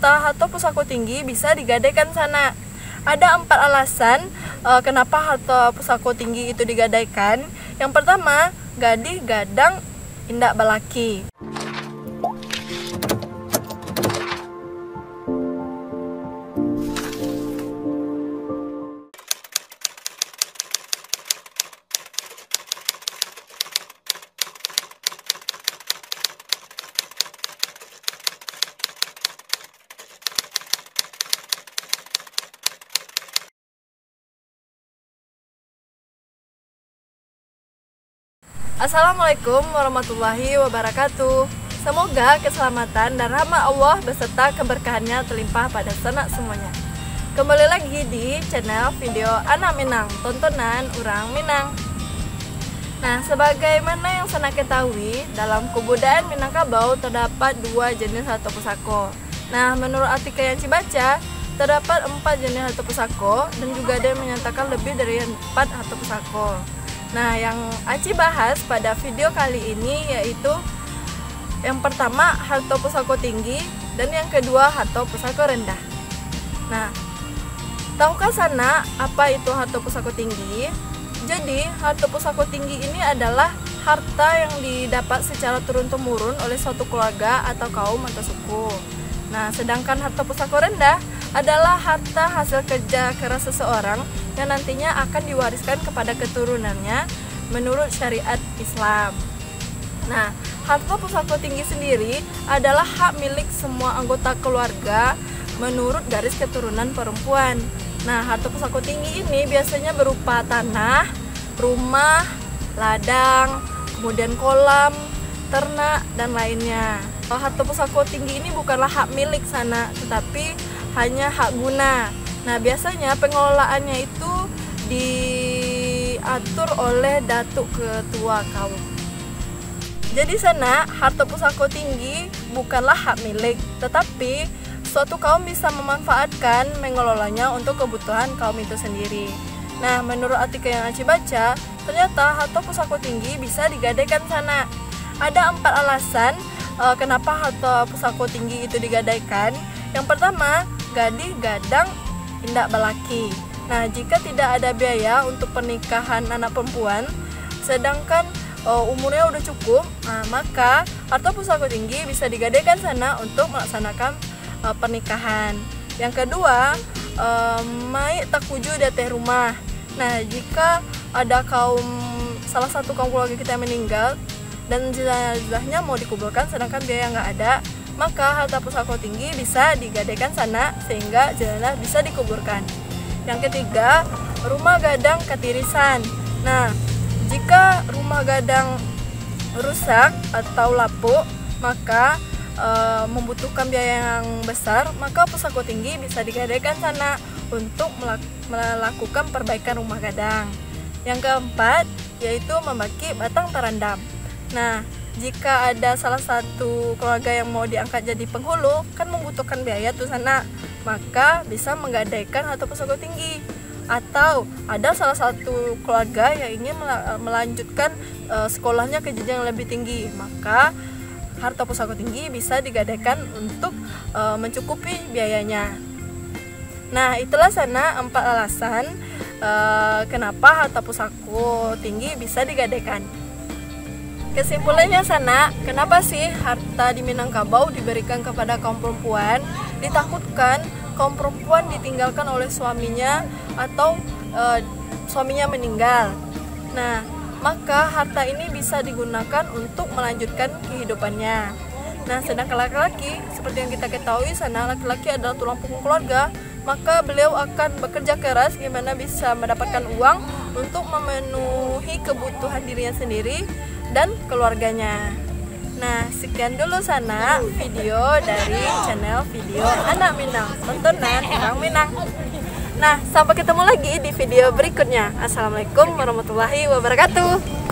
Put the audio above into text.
ternyata harta pusako tinggi bisa digadaikan sana. Ada 4 alasan kenapa harta pusako tinggi itu digadaikan. Yang pertama, gadih gadang indak balaki. Assalamualaikum warahmatullahi wabarakatuh. Semoga keselamatan dan rahmat Allah beserta keberkahannya terlimpah pada sanak semuanya. Kembali lagi di channel video Anak Minang, tontonan Urang Minang. Nah, sebagaimana yang sana ketahui, dalam kebudayaan Minangkabau terdapat 2 jenis harta pusako. Nah, menurut artikel yang dibaca, terdapat 4 jenis harta pusako dan juga ada yang menyatakan lebih dari 4 harta pusako. Nah, yang Aci bahas pada video kali ini yaitu yang pertama harta pusako tinggi dan yang kedua harta pusako rendah. Nah, tahukah sana apa itu harta pusako tinggi? Jadi, harta pusako tinggi ini adalah harta yang didapat secara turun-temurun oleh suatu keluarga atau kaum atau suku. Nah, sedangkan harta pusako rendah adalah harta hasil kerja keras seseorang yang nantinya akan diwariskan kepada keturunannya menurut syariat Islam. Nah, harta pusako tinggi sendiri adalah hak milik semua anggota keluarga menurut garis keturunan perempuan. Nah, harta pusako tinggi ini biasanya berupa tanah, rumah, ladang, kemudian kolam, ternak, dan lainnya. Harta pusako tinggi ini bukanlah hak milik sana, tetapi hanya hak guna. Nah, biasanya pengelolaannya itu diatur oleh datuk ketua kaum. Jadi sana harta pusako tinggi bukanlah hak milik, tetapi suatu kaum bisa memanfaatkan mengelolanya untuk kebutuhan kaum itu sendiri. Nah, menurut artikel yang Aci baca, ternyata harta pusako tinggi bisa digadaikan sana. Ada 4 alasan kenapa harta pusako tinggi itu digadaikan. Yang pertama, gadih gadang indak balaki. Nah, jika tidak ada biaya untuk pernikahan anak perempuan, sedangkan umurnya udah cukup, maka harta pusako tinggi bisa digadaikan sana untuk melaksanakan pernikahan. Yang kedua, mai tak kuju di atas rumah. Nah, jika ada salah satu kaum keluarga kita yang meninggal dan jenazahnya mau dikuburkan sedangkan biaya nggak ada, maka harta pusako tinggi bisa digadaikan sana sehingga jenazah bisa dikuburkan. Yang ketiga, rumah gadang ketirisan. Nah, jika rumah gadang rusak atau lapuk, maka membutuhkan biaya yang besar, maka pusako tinggi bisa digadaikan sana untuk melakukan perbaikan rumah gadang. Yang keempat, yaitu membaki batang terendam. Nah, jika ada salah satu keluarga yang mau diangkat jadi penghulu, kan membutuhkan biaya tuh sana, maka bisa menggadaikan harta pusako tinggi. Atau ada salah satu keluarga yang ingin melanjutkan sekolahnya ke jenjang yang lebih tinggi, maka harta pusako tinggi bisa digadaikan untuk mencukupi biayanya. Nah, itulah sana 4 alasan kenapa harta pusako tinggi bisa digadaikan. Kesimpulannya sana, kenapa sih harta di Minangkabau diberikan kepada kaum perempuan? Ditakutkan kaum perempuan ditinggalkan oleh suaminya atau suaminya meninggal. Nah, maka harta ini bisa digunakan untuk melanjutkan kehidupannya. Nah, sedangkan laki-laki, seperti yang kita ketahui sana, laki-laki adalah tulang punggung keluarga, maka beliau akan bekerja keras gimana bisa mendapatkan uang untuk memenuhi kebutuhan dirinya sendiri dan keluarganya. Nah, sekian dulu sana video dari channel video Anak Minang, tontonan Urang Minang. Nah, sampai ketemu lagi di video berikutnya. Assalamualaikum warahmatullahi wabarakatuh.